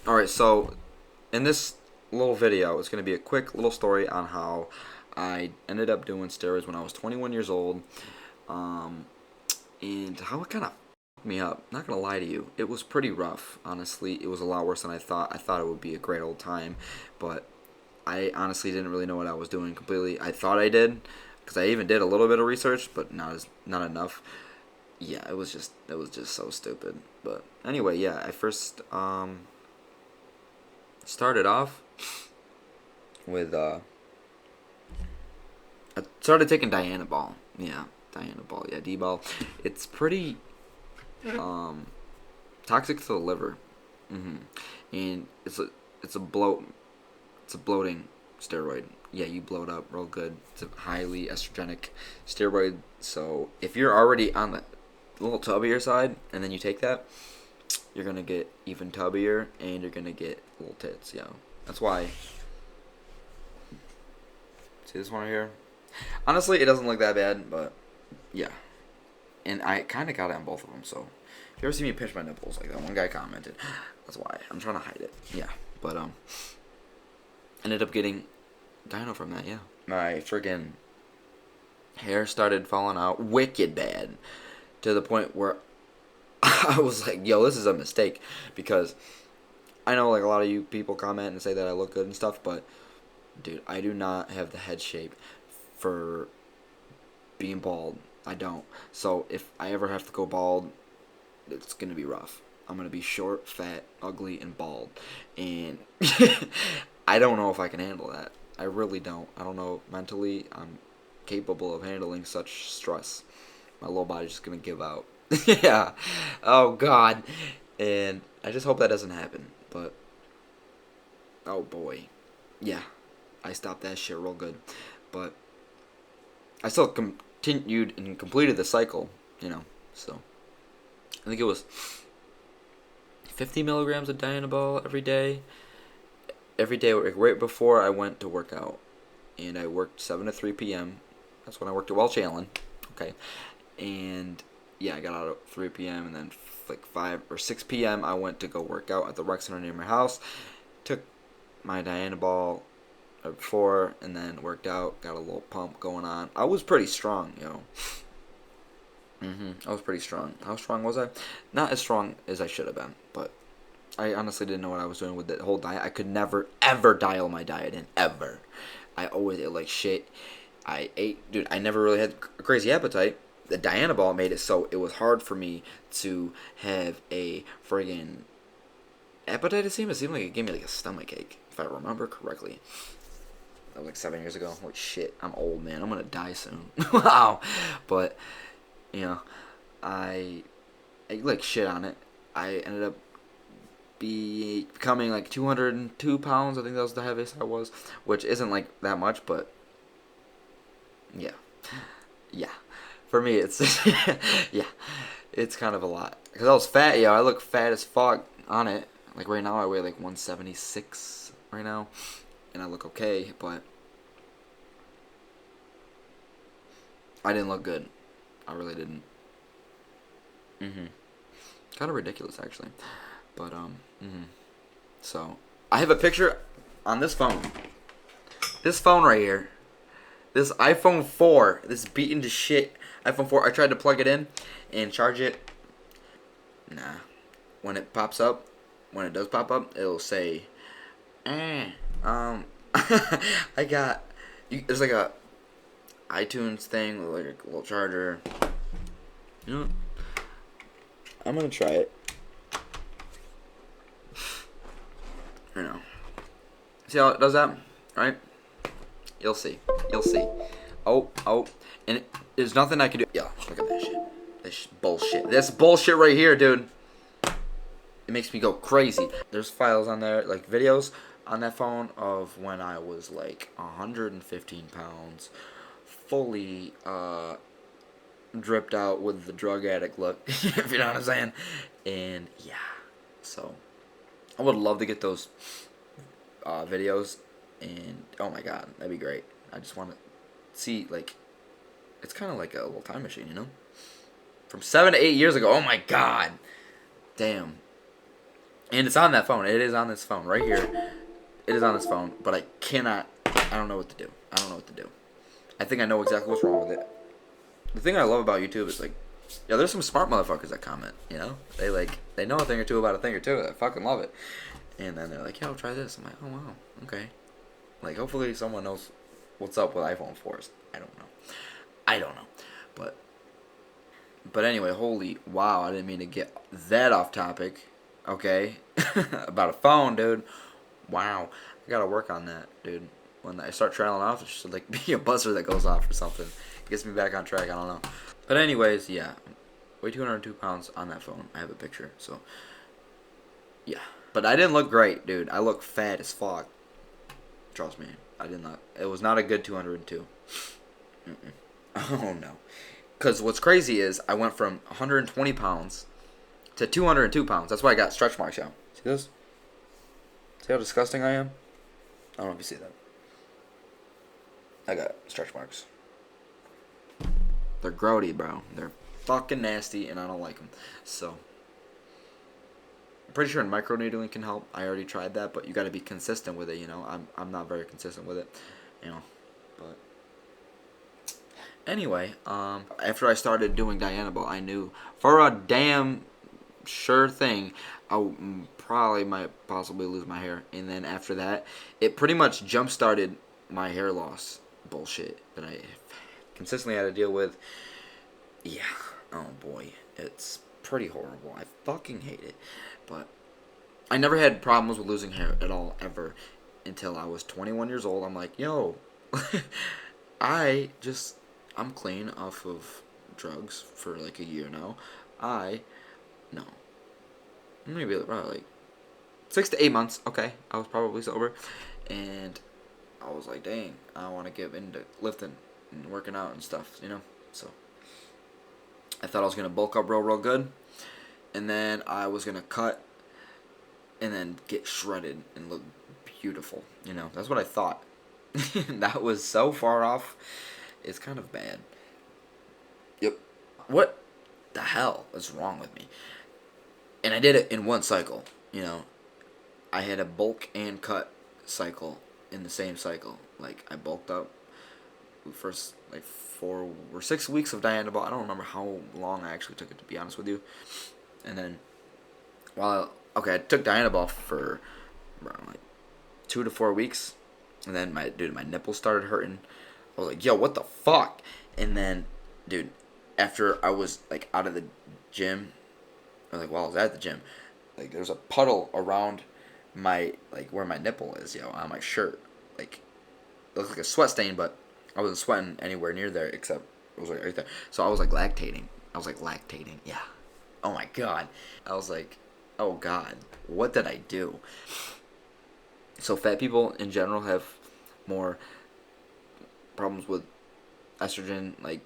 Alright, so in this little video, it's going to be a quick little story on how I ended up doing steroids when I was 21 years old, um, and how it kind of fucked me up. Not going to lie to you, it was pretty rough, honestly. It was a lot worse than I thought. I thought it would be a great old time, but I honestly didn't really know what I was doing completely. I thought I did, because I even did a little bit of research, but not enough. Yeah, it was just so stupid. But anyway, yeah, I first started off with I started taking Dianabol. Yeah, Dianabol. Yeah, D-ball. It's pretty um toxic to the liver. hmm And it's a bloating steroid. Yeah, you bloat up real good. It's a highly estrogenic steroid. So if you're already on the little tubbier side and then you take that, you're gonna get even tubbier and you're gonna get little tits. Yeah, that's why. See this one right here? Honestly, it doesn't look that bad, but yeah. And I kind of got it on both of them. So if you ever see me pinch my nipples, like that one guy commented, that's why I'm trying to hide it. Yeah, but ended up getting dino from that. Yeah, my friggin' hair started falling out wicked bad to the point where I was like, yo, this is a mistake, because I know like a lot of you people comment and say that I look good and stuff, but dude, I do not have the head shape for being bald. I don't. So if I ever have to go bald, it's gonna be rough. I'm gonna be short, fat, ugly, and bald, and I don't know if I can handle that. I really don't. I don't know mentally I'm capable of handling such stress. My lower body's just gonna give out. Yeah. Oh God. And I just hope that doesn't happen. But oh boy. Yeah. I stopped that shit real good. But I still continued and completed the cycle, So I think it was 50 milligrams of Dianabol every day. Every day, like, right before I went to work out. And I worked 7 to 3 p.m. That's when I worked at Welch Allen. Okay. And yeah, I got out at 3 p.m. and then like 5 or 6 p.m. I went to go work out at the rec center near my house. Took my Dianabol before and then worked out. Got a little pump going on. I was pretty strong. I was pretty strong. How strong was I? Not as strong as I should have been, but I honestly didn't know what I was doing with the whole diet. I could never ever dial my diet in, ever. I always ate like shit. I ate, dude. I never really had a crazy appetite. The Dianabol made it so it was hard for me to have a friggin' appetite. It seemed like it gave me like a stomach ache, if I remember correctly. That was like 7 years ago. Holy shit, I'm old, man. I'm gonna die soon. Wow. But you know, I ate like shit on it. I ended up becoming like 202 pounds. I think that was the heaviest I was, which isn't like that much, but yeah, yeah. For me, it's yeah, it's kind of a lot. Cause I was fat, I look fat as fuck on it. Like right now, I weigh like 176 right now, and I look okay, but I didn't look good. I really didn't. Kind of ridiculous actually, but So I have a picture on this phone. This phone right here. This iPhone 4. This beaten to shit iPhone 4. I tried to plug it in and charge it. Nah. When it pops up, when it does pop up, it'll say, I got. There's like a iTunes thing with like a little charger. You know what? I'm gonna try it. I know. See how it does that? Right? You'll see. You'll see. Oh. And there's nothing I can do. Yeah, look at that shit. This bullshit. This bullshit right here, dude. It makes me go crazy. There's files on there, like videos on that phone of when I was like 115 pounds, fully dripped out with the drug addict look, if you know what I'm saying. And yeah, so I would love to get those videos, and oh my god, that'd be great. I just want to see, like, it's kind of like a little time machine, from 7 to 8 years ago. Oh my god, damn. And it's on that phone. It is on this phone right here. It is on this phone, but I cannot. I don't know what to do. I don't know what to do. I think I know exactly what's wrong with it. The thing I love about YouTube is like, yeah, there's some smart motherfuckers that comment. You know, they know a thing or two about a thing or two. I fucking love it. And then they're like, "Yeah, I'll try this." I'm like, "Oh wow, okay." Like, hopefully someone knows what's up with iPhone 4s. I don't know. I don't know, but anyway, holy wow! I didn't mean to get that off topic. Okay, about a phone, dude. Wow, I gotta work on that, dude. When I start trailing off, there should like be a buzzer that goes off or something. Gets me back on track. I don't know. But anyways, yeah, weigh 202 pounds on that phone. I have a picture, so yeah. But I didn't look great, dude. I look fat as fuck. Trust me, I did not. It was not a good 202. Mm-mm. Oh no. Because what's crazy is I went from 120 pounds to 202 pounds. That's why I got stretch marks out. See this? See how disgusting I am? I don't know if you see that. I got stretch marks. They're grody, bro. They're fucking nasty, and I don't like them. So, I'm pretty sure microneedling can help. I already tried that, but you got to be consistent with it. You know, I'm not very consistent with it. You know, but anyway, after I started doing Dianabol, I knew for a damn sure thing I probably might possibly lose my hair. And then after that, it pretty much jump started my hair loss bullshit that I consistently had to deal with. Yeah, oh boy, it's pretty horrible. I fucking hate it. But I never had problems with losing hair at all, ever, until I was 21 years old. I'm like, yo, I'm clean off of drugs for like a year now. No, maybe probably like 6 to 8 months. Okay, I was probably sober, and I was like, dang, I want to get into lifting and working out and stuff, you know. So I thought I was gonna bulk up real good, and then I was gonna cut, and then get shredded and look beautiful. You know, that's what I thought. That was so far off. It's kind of bad. Yep. What the hell is wrong with me? And I did it in one cycle. You know, I had a bulk and cut cycle in the same cycle. Like, I bulked up first like 4 or 6 weeks of Dianabol. I don't remember how long I actually took it, to be honest with you. And then, I took Dianabol for around like 2 to 4 weeks, and then my nipples started hurting. I was like, yo, what the fuck? And then, dude, after I was like out of the gym, I was at the gym, like there's a puddle around my, like where my nipple is, on my shirt. Like, it looked like a sweat stain, but I wasn't sweating anywhere near there, except it was like right there. So I was like lactating. Yeah. Oh my god. I was like, oh god, what did I do? So fat people in general have more problems with estrogen, like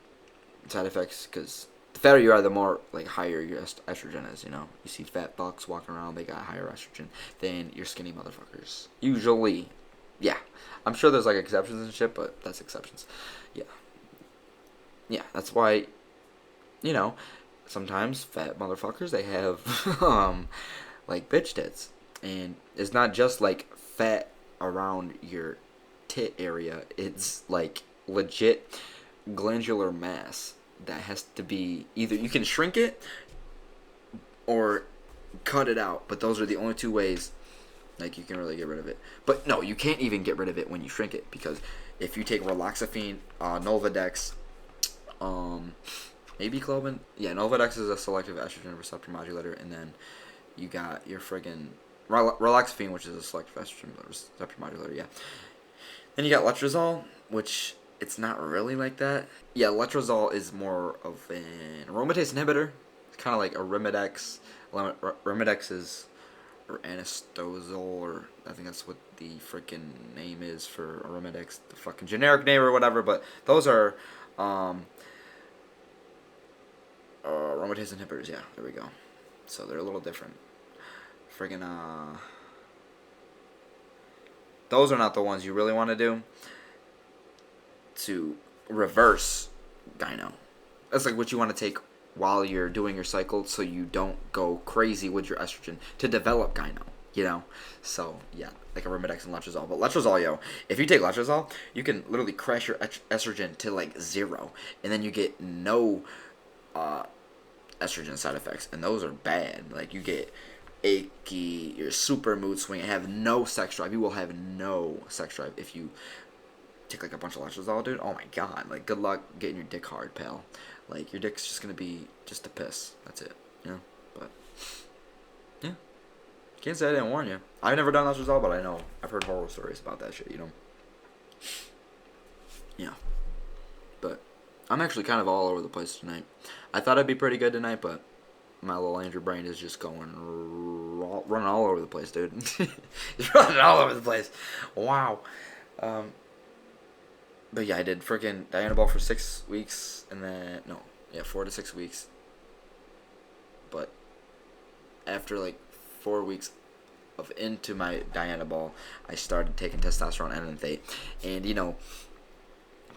side effects, because the fatter you are, the more like higher your estrogen is. You know, you see fat bucks walking around, they got higher estrogen than your skinny motherfuckers. Usually, yeah. I'm sure there's like exceptions and shit, but that's exceptions. Yeah, that's why, you know, sometimes fat motherfuckers, they have like bitch tits, and it's not just like fat around your tit area. It's like legit glandular mass that has to be, either you can shrink it or cut it out, but those are the only two ways like you can really get rid of it. But no, you can't even get rid of it when you shrink it, because if you take raloxifene, Nolvadex, maybe Clobin, yeah, Nolvadex is a selective estrogen receptor modulator, and then you got your friggin' raloxifene, which is a selective estrogen receptor modulator, yeah. Then you got letrozole, which it's not really like that. Yeah, letrozole is more of an aromatase inhibitor. It's kind of like a Arimidex. Arimidex is, or Anistozole, or I think that's what the freaking name is for Arimidex, the fucking generic name or whatever. But those are aromatase inhibitors. Yeah, there we go. So they're a little different. Friggin' those are not the ones you really want to do to reverse gyno. That's like what you want to take while you're doing your cycle, so you don't go crazy with your estrogen to develop gyno. You know, so yeah, like Arimidex and letrozole. But letrozole, yo, if you take letrozole, you can literally crash your estrogen to like 0, and then you get no estrogen side effects, and those are bad. Like you get achy, you're super mood swing, and have no sex drive. You will have no sex drive if you take like a bunch of letrozole, dude. Oh my god, like good luck getting your dick hard, pal. Like your dick's just gonna be just a piss. That's it, you know. But yeah. Can't say I didn't warn you. I've never done letrozole, but I know. I've heard horror stories about that shit, you know? Yeah. But I'm actually kind of all over the place tonight. I thought I'd be pretty good tonight, but my little Andrew brain is just going running all over the place, dude. He's running all over the place. Wow. But yeah, I did freaking Dianabol for 6 weeks, and then, 4 to 6 weeks. But after like 4 weeks of into my Dianabol, I started taking testosterone enanthate, and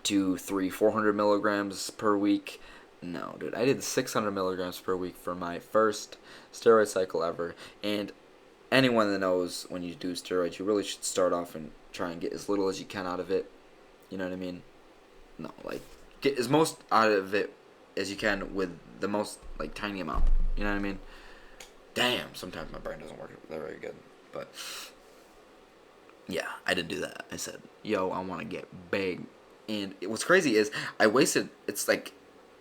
2, 3, 400 milligrams per week. No, dude, I did 600 milligrams per week for my first steroid cycle ever. And anyone that knows, when you do steroids, you really should start off and try and get as little as you can out of it. You know what I mean? No, like get as most out of it as you can with the most like tiny amount. You know what I mean? Damn, sometimes my brain doesn't work very good. But yeah, I didn't do that. I said, yo, I want to get big. And what's crazy is I wasted, it's like,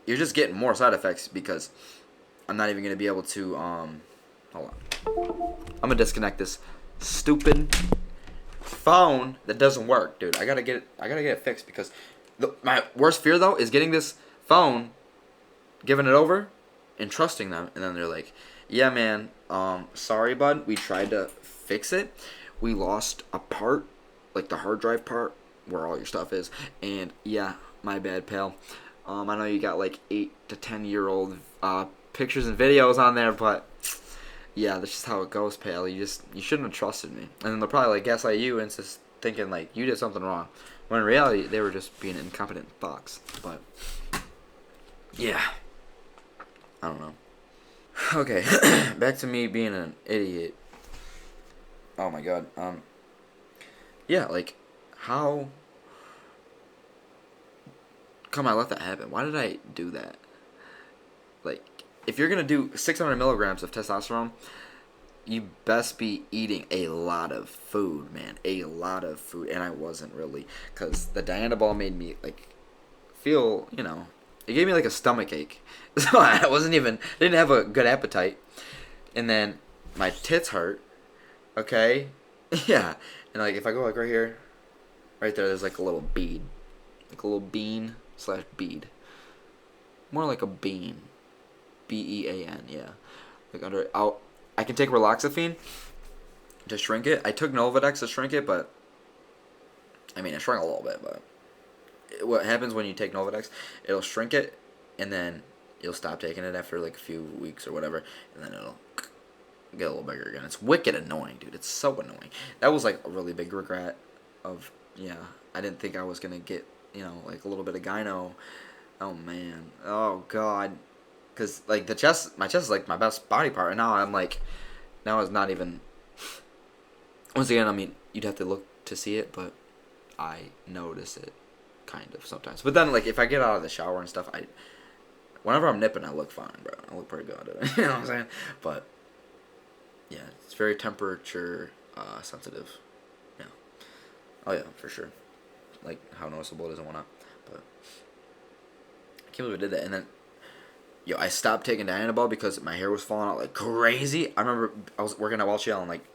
you're just getting more side effects because I'm not even going to be able to, hold on. I'm going to disconnect this stupid phone that doesn't work, dude. I gotta get it fixed because my worst fear, though, is getting this phone, giving it over, and trusting them. And then they're like, yeah, man, sorry, bud. We tried to fix it. We lost a part, like the hard drive part where all your stuff is. And yeah, my bad, pal. I know you got like 8 to 10-year-old pictures and videos on there, but yeah, that's just how it goes, pal. You shouldn't have trusted me. And then they'll probably like gaslight you and just thinking like you did something wrong, when in reality they were just being incompetent fucks. But yeah, I don't know. Okay, back to me being an idiot. Oh my god. Yeah, like, how come I let that happen? Why did I do that? Like, if you're gonna do 600 milligrams of testosterone, you best be eating a lot of food, man. A lot of food. And I wasn't really, because the Dianabol made me, like, feel, it gave me, like, a stomach ache. So I didn't have a good appetite. And then my tits hurt, okay? Yeah. And, like, if I go, like, right here, right there, there's, like, a little bead. Like a little bean/bead. More like a bean. Bean, yeah. Like, under it. I can take Relaxafine to shrink it. I took Nolvadex to shrink it, but I mean, it shrunk a little bit, but what happens when you take Nolvadex, it'll shrink it, and then you'll stop taking it after like a few weeks or whatever, and then it'll get a little bigger again. It's wicked annoying, dude. It's so annoying. That was like a really big regret of, I didn't think I was going to get, like a little bit of gyno. Oh, man. Oh, God. Because, like, my chest is, like, my best body part, and now I'm, like, now it's not even, once again, I mean, you'd have to look to see it, but I notice it, kind of, sometimes. But then, like, if I get out of the shower and stuff, whenever I'm nipping, I look fine, bro. I look pretty good, you know what I'm saying? But, yeah, it's very temperature, sensitive, yeah. Oh, yeah, for sure. Like, how noticeable it is and whatnot, but I can't believe I did that, and then, I stopped taking Dianabol because my hair was falling out like crazy. I remember I was working at Welch and like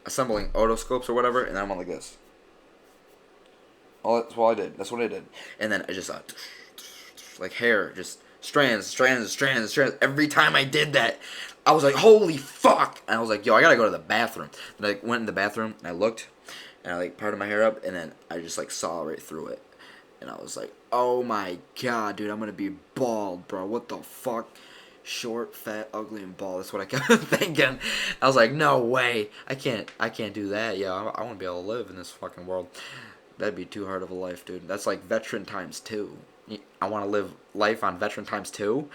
assembling otoscopes or whatever, and then I went like this. That's what I did. That's what I did. And then I just like hair, just strands. Every time I did that, I was like, holy fuck! And I was like, yo, I gotta go to the bathroom. And I went in the bathroom and I looked, and I like parted my hair up, and then I just like saw right through it. And I was like, oh my god, dude, I'm going to be bald, bro. What the fuck? Short, fat, ugly, and bald. That's what I kept thinking. I was like, no way. I can't do that. Yeah, I want to be able to live in this fucking world. That'd be too hard of a life, dude. That's like veteran times 2. I want to live life on veteran times 2.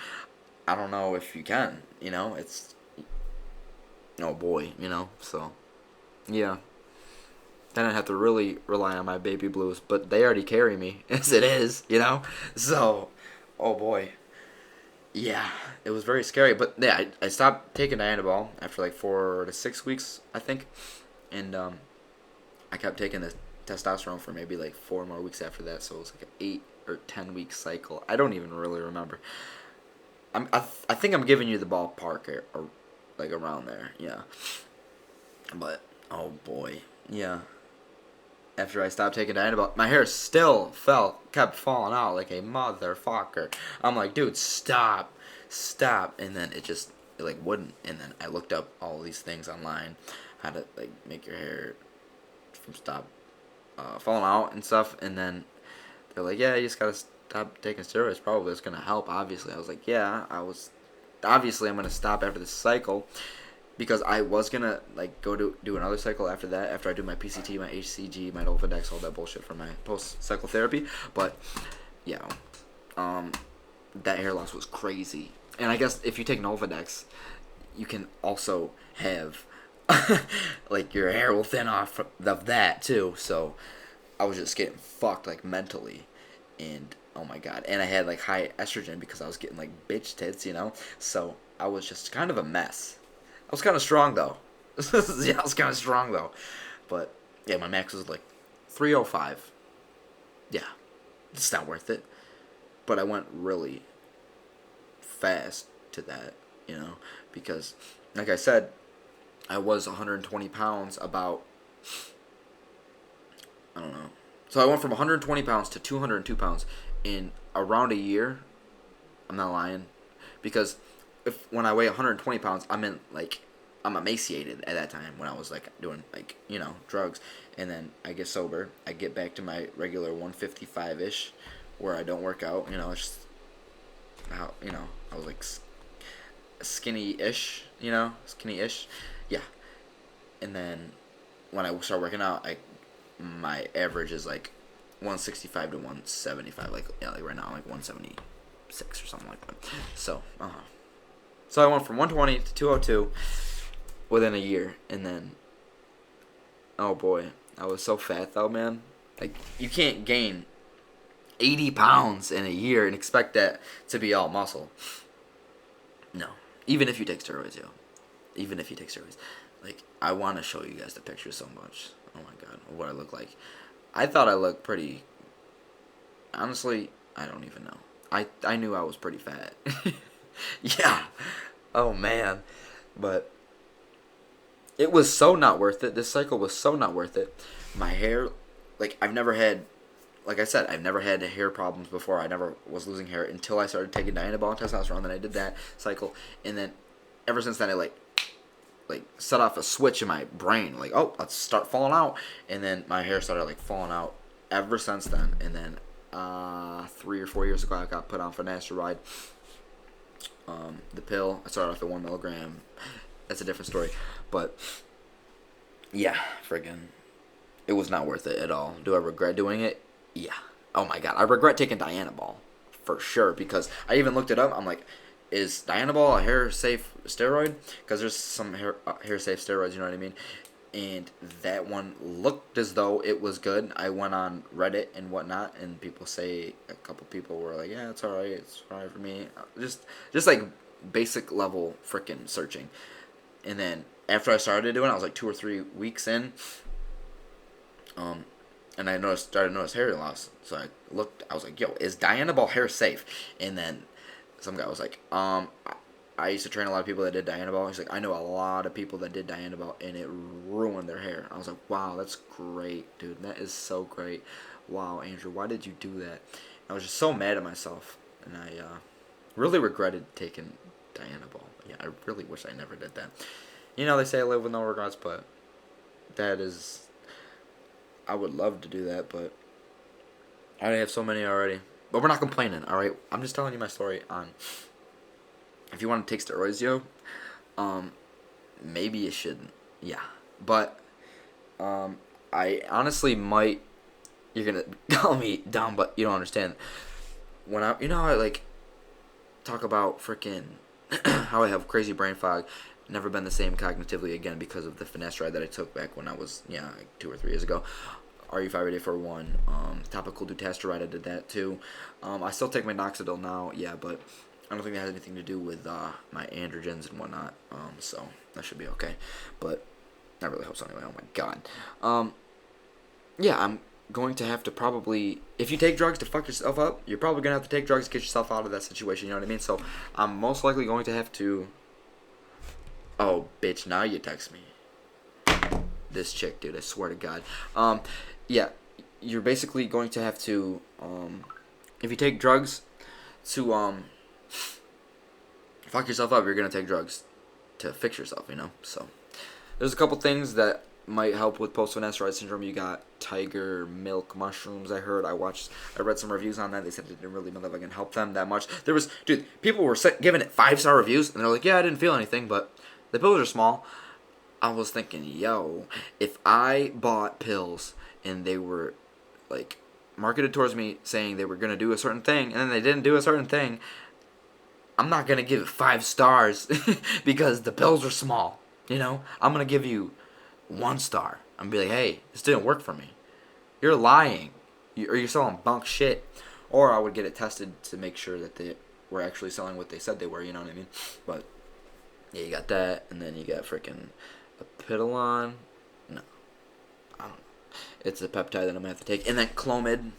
I don't know if you can. It's oh boy. So yeah. Then I'd have to really rely on my baby blues, but they already carry me as it is. So, oh boy. Yeah, it was very scary. But yeah, I stopped taking Dianabol after like 4 to 6 weeks, I think. And I kept taking the testosterone for maybe like 4 more weeks after that. So it was like an 8 or 10 week cycle. I don't even really remember. I think I'm giving you the ballpark or like around there. Yeah. But, oh boy. Yeah. After I stopped taking Dianabol, my hair still kept falling out like a motherfucker. I'm like, dude, stop, and then it like wouldn't. And then I looked up all these things online, how to like make your hair from stop falling out and stuff. And then they're like, yeah, you just gotta stop taking steroids. Probably it's gonna help. Obviously, I was like, yeah, obviously I'm gonna stop after this cycle. Because I was gonna like go to do another cycle after that, after I do my PCT, my HCG, my Nolvadex, all that bullshit for my post cycle therapy. But yeah, that hair loss was crazy. And I guess if you take Nolvadex, you can also have like your hair will thin off of that too. So I was just getting fucked like mentally, and oh my god, and I had like high estrogen because I was getting like bitch tits. So I was just kind of a mess. I was kind of strong though. Yeah, I was kind of strong though. But yeah, my max was like 305. Yeah, it's not worth it. But I went really fast to that, because like I said, I was 120 pounds about, I don't know. So I went from 120 pounds to 202 pounds in around a year. I'm not lying. Because when I weigh 120 pounds, I'm emaciated at that time when I was like doing like drugs, and then I get sober. I get back to my regular 155-ish, where I don't work out. It's just how I was like skinny-ish. Skinny-ish, yeah. And then when I start working out, my average is like 165 to 175. Like right now I'm like 176 or something like that. So So I went from 120 to 202 within a year, and then, oh boy, I was so fat though, man. Like, you can't gain 80 pounds in a year and expect that to be all muscle. No. Even if you take steroids, yo. Even if you take steroids. Like, I want to show you guys the picture so much. Oh my god, what I look like. I thought I looked pretty, honestly, I don't even know. I knew I was pretty fat. Yeah. Oh man. But it was so not worth it. This cycle was so not worth it. My hair, like I've never had hair problems before. I never was losing hair until I started taking Dianabol and testosterone. Then I did that cycle, and then ever since then I like set off a switch in my brain. Like, oh, let's start falling out, and then my hair started like falling out ever since then. And then 3 or 4 years ago, I got put on finasteride. The pill. I started off at 1 milligram. That's a different story, but yeah, friggin', it was not worth it at all. Do I regret doing it? Yeah. Oh my god, I regret taking Dianabol for sure, because I even looked it up. I'm like, is Dianabol a hair safe steroid? Because there's some hair safe steroids, you know what I mean? And that one looked as though it was good. I went on Reddit and whatnot, and a couple people were like, yeah, it's alright for me. Just like basic level frickin' searching. And then after I started doing it, I was like 2 or 3 weeks in, and I started to notice hair loss. So I was like, yo, is Dianabol hair safe? And then some guy was like, I used to train a lot of people that did Dianabol. He's like, I know a lot of people that did Dianabol, and it ruined their hair. I was like, wow, that's great, dude. That is so great. Wow, Andrew, why did you do that? I was just so mad at myself, and I really regretted taking Dianabol. Yeah, I really wish I never did that. They say I live with no regrets, but I would love to do that, but I already have so many already. But we're not complaining, alright? I'm just telling you my story on, if you want to take steroids, yo, maybe you shouldn't. Yeah. But, I honestly might, you're gonna call me dumb, but you don't understand. when I, how I like talk about freaking how I have crazy brain fog, never been the same cognitively again because of the finasteride that I took back when I was, like 2 or 3 years ago. RU5 a day for one. Topical dutasteride, I did that too. I still take my Noxidil now, yeah, but I don't think that has anything to do with my androgens and whatnot. So that should be okay. But I really hope so anyway. Oh my god. Yeah, I'm going to have to probably, if you take drugs to fuck yourself up, you're probably going to have to take drugs to get yourself out of that situation, you know what I mean? So I'm most likely going to have to, oh, bitch, now you text me. This chick, dude, I swear to God. Yeah, you're basically going to have to, if you take drugs to, fuck yourself up, you're going to take drugs to fix yourself, So there's a couple things that might help with post-finasteride syndrome. You got tiger milk mushrooms. I read some reviews on that. They said it didn't really motherfucking help them that much. People were giving it 5-star reviews, and they're like, yeah, I didn't feel anything, but the pills are small. I was thinking, yo, if I bought pills and they were like marketed towards me saying they were gonna do a certain thing, and then they didn't do a certain thing, I'm not gonna give it 5 stars because the pills are small. I'm gonna give you 1 star. I'm gonna be like, hey, this didn't work for me. You're lying. Or you're selling bunk shit. Or I would get it tested to make sure that they were actually selling what they said they were, you know what I mean? But, yeah, you got that, and then you got freaking Apidolon. No. I don't know. It's a peptide that I'm gonna have to take. And then Clomid.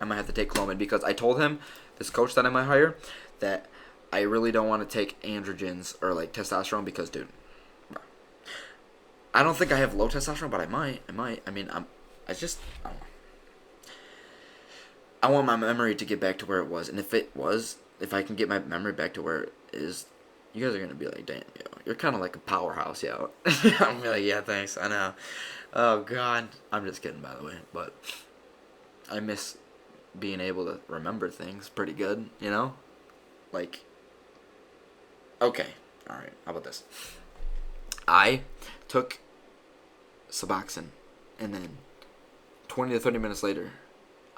I might have to take Clomid because I told him, this coach that I might hire, that I really don't want to take androgens or like testosterone because, dude, I don't think I have low testosterone, but I might. I mean, I don't know. I want my memory to get back to where it was, and if I can get my memory back to where it is, you guys are gonna be like, damn, yo, you're kind of like a powerhouse, yo. I'm gonna be like, yeah, thanks, I know. Oh God, I'm just kidding, by the way, but I miss being able to remember things pretty good, like. Okay, all right. How about this? I took Suboxone, and then 20 to 30 minutes later,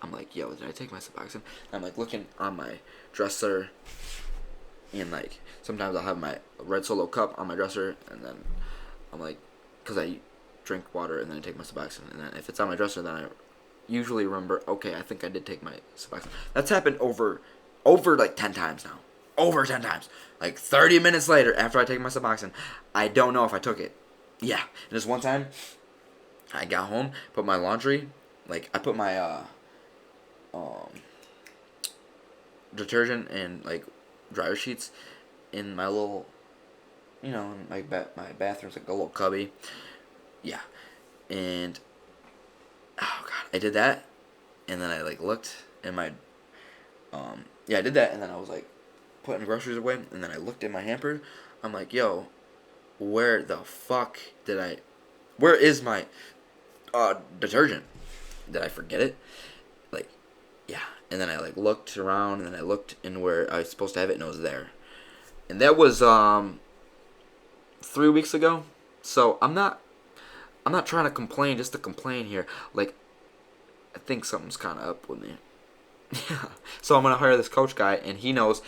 I'm like, yo, did I take my Suboxone? I'm like looking on my dresser, and like sometimes I'll have my red Solo cup on my dresser, and then I'm like, because I drink water and then I take my Suboxone, and then if it's on my dresser, then I usually remember, okay, I think I did take my Suboxone. That's happened over like 10 times now. Over 10 times. Like 30 minutes later, after I take my Suboxone, I don't know if I took it. Yeah. And this one time, I got home, put my laundry, like I put my detergent and like dryer sheets in my little, in my bathroom's like a little cubby. Yeah. And oh god, I did that, and then I like looked in my I did that, and then I was like putting groceries away, and then I looked in my hamper. I'm like, yo, where the fuck where is my detergent? Did I forget it? Like, yeah. And then I like looked around, and then I looked in where I was supposed to have it, and it was there. And that was 3 weeks ago. So I'm not trying to complain just to complain here. Like, I think something's kind of up with me. Yeah. So I'm gonna hire this coach guy, and he knows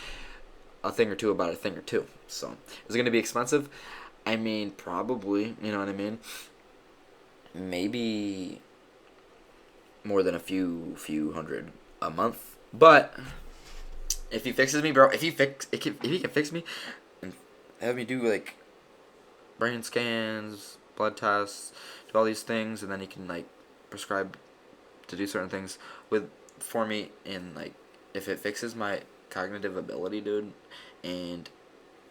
a thing or two about a thing or two. So is it gonna be expensive? I mean, probably. You know what I mean? Maybe more than a few hundred a month. But if he fixes me, bro, if he can fix me and have me do like brain scans, blood tests, do all these things, and then he can like prescribe to do certain things for me, and like if it fixes my cognitive ability, dude, and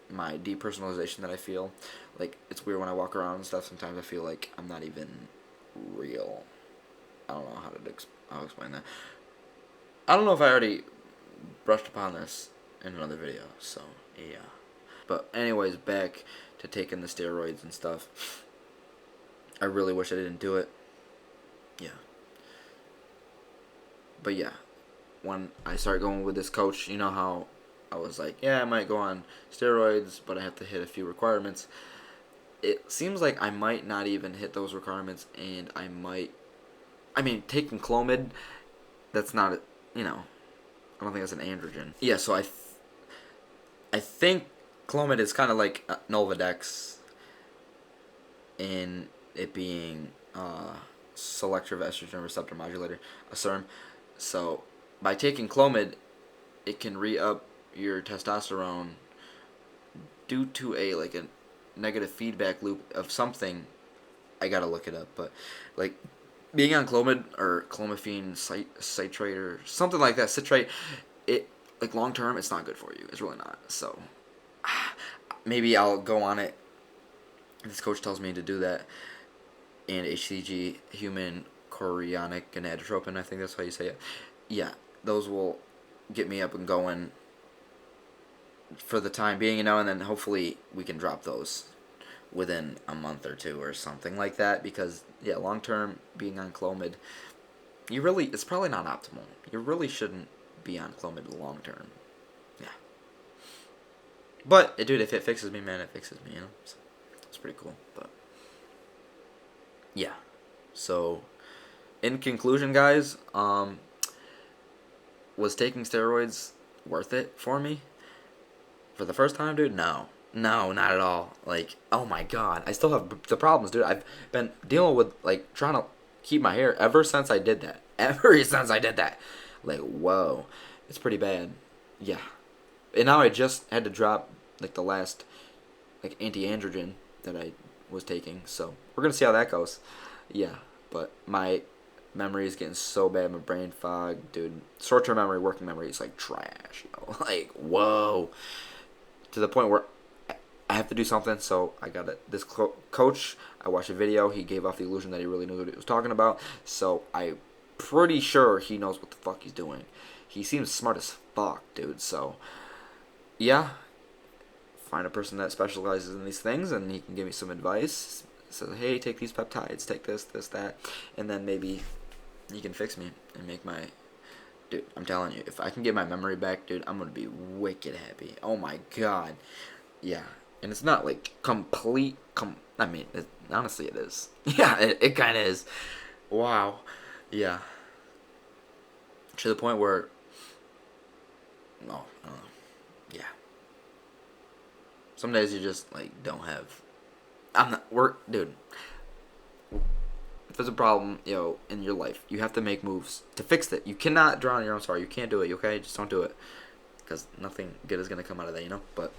my depersonalization that I feel, like it's weird when I walk around and stuff. Sometimes I feel like I'm not even real. I don't know how to explain that. I don't know if I already brushed upon this in another video, so yeah. But anyways, back to taking the steroids and stuff. I really wish I didn't do it. Yeah. But yeah, when I started going with this coach, you know how I was like, yeah, I might go on steroids, but I have to hit a few requirements. It seems like I might not even hit those requirements, and taking Clomid, that's not, I don't think that's an androgen. Yeah, so I think Clomid is kind of like Nolvadex in it being selective estrogen receptor modulator, a SERM. So by taking Clomid, it can re-up your testosterone due to a negative feedback loop of something. I gotta look it up, but like being on Clomid or clomiphene citrate or something like that, citrate, it like long term, it's not good for you. It's really not. So maybe I'll go on it. This coach tells me to do that. And HCG, human chorionic gonadotropin, I think that's how you say it. Yeah, those will get me up and going for the time being, and then hopefully we can drop those within a month or two or something like that, because yeah, long term being on Clomid, it's probably not optimal. You really shouldn't be on Clomid long term. Yeah. But dude, if it fixes me, man, it fixes me, So it's pretty cool. But yeah. So in conclusion, guys, was taking steroids worth it for me? For the first time, dude? No. No, not at all. Like, oh my god. I still have the problems, dude. I've been dealing with, like, trying to keep my hair ever since I did that. Ever since I did that. Like, whoa. It's pretty bad. Yeah. And now I just had to drop, like, the last, like, anti-androgen that I was taking. So, we're going to see how that goes. Yeah. But my memory is getting so bad. My brain fog, dude. Short-term memory, working memory is, like, trash. Like, whoa. To the point where I have to do something, so I got it. This coach, I watched a video. He gave off the illusion that he really knew what he was talking about. So I'm pretty sure he knows what the fuck he's doing. He seems smart as fuck, dude. So yeah, find a person that specializes in these things, and he can give me some advice. Says, hey, take these peptides, take this, that, and then maybe he can fix me and make my. Dude, I'm telling you, if I can get my memory back, dude, I'm gonna be wicked happy. Oh my god, yeah. And it's not like complete. I mean, honestly, it is. Yeah, it kind of is. Wow. Yeah. To the point where. Oh, yeah. Some days you just like don't have. I'm not. Dude. If there's a problem, in your life, you have to make moves to fix it. You cannot drown in your own sorrow. You can't do it. Okay, just don't do it, because nothing good is gonna come out of that. But.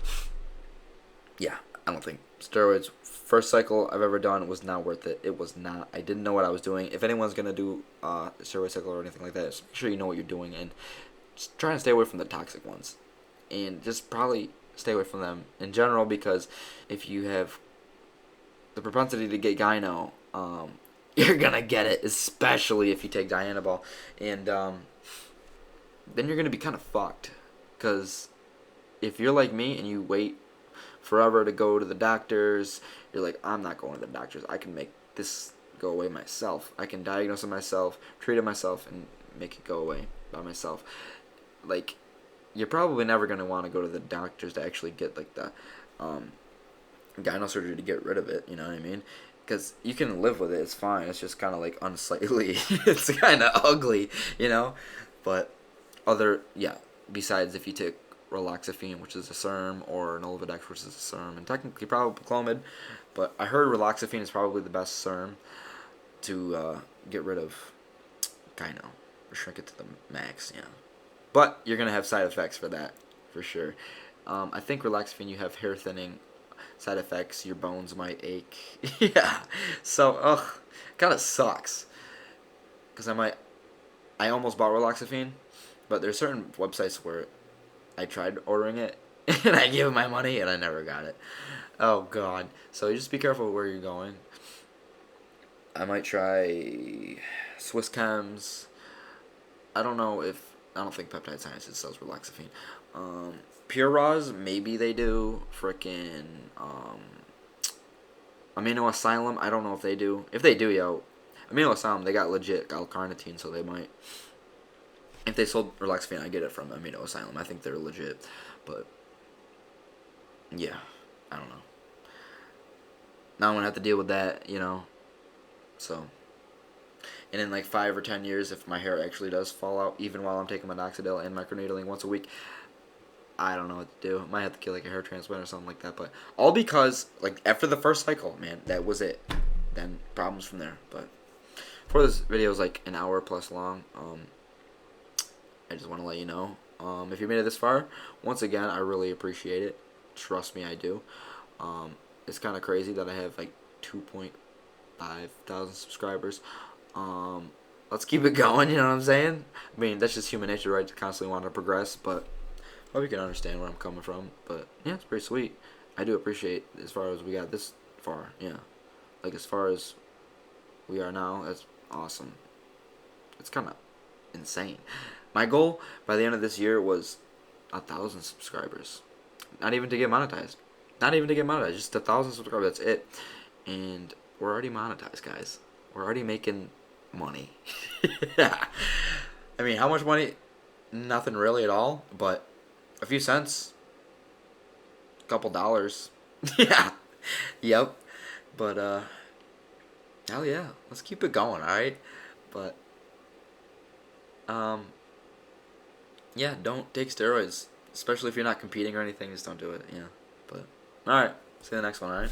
Yeah, I don't think steroids, first cycle I've ever done, was not worth it. It was not. I didn't know what I was doing. If anyone's going to do a steroid cycle or anything like that, just make sure you know what you're doing, and just try and stay away from the toxic ones. And just probably stay away from them in general, because if you have the propensity to get gyno, you're going to get it, especially if you take Dianabol. And then you're going to be kind of fucked, because if you're like me and you wait forever to go to the doctors, you're like, I'm not going to the doctors. I can make this go away myself. I can diagnose it myself, treat it myself, and make it go away by myself. Like, you're probably never going to want to go to the doctors to actually get, like, the gyno surgery to get rid of it, you know what I mean? Because you can live with it, it's fine. It's just kind of, like, unsightly. It's kind of ugly, But besides if you take raloxifene, which is a SERM, or Nolvadex, which is a SERM, and technically probably Clomid, but I heard raloxifene is probably the best SERM to get rid of gyno, or shrink it to the max, But you're going to have side effects for that, for sure. I think raloxifene, you have hair thinning side effects, your bones might ache. Yeah, so, kind of sucks, because I almost bought raloxifene, but there's certain websites where I tried ordering it, and I gave them my money, and I never got it. Oh, God. So just be careful where you're going. I might try Swiss Chems. I don't think Peptide Sciences sells raloxifene. Pure Raws, maybe they do. Frickin' Amino Asylum, I don't know if they do. If they do, Amino Asylum, they got legit L-carnitine, so they might. If they sold raloxifene, I get it from Amino Asylum. I think they're legit. But, yeah, I don't know. Now I'm going to have to deal with that, So, And in like 5 or 10 years, if my hair actually does fall out, even while I'm taking minoxidil and microneedling once a week, I don't know what to do. I might have to get like a hair transplant or something like that. But all because like after the first cycle, man, that was it. Then problems from there. But before this video is like an hour plus long, I just want to let you know. If you made it this far, once again, I really appreciate it. Trust me, I do. It's kind of crazy that I have like 2.5 thousand subscribers. Let's keep it going, you know what I'm saying? I mean, that's just human nature, right? To constantly want to progress, but hope you can understand where I'm coming from. But yeah, it's pretty sweet. I do appreciate as far as we got this far, yeah. Like as far as we are now, that's awesome. It's kind of insane. My goal by the end of this year was 1,000 subscribers. Not even to get monetized. Not even to get monetized. Just 1,000 subscribers. That's it. And we're already monetized, guys. We're already making money. Yeah. I mean, how much money? Nothing really at all. But a few cents. A couple dollars. Yeah. Yep. But, hell yeah. Let's keep it going, alright? But, yeah, don't take steroids. Especially if you're not competing or anything, just don't do it, yeah. But, alright. See you in the next one, alright?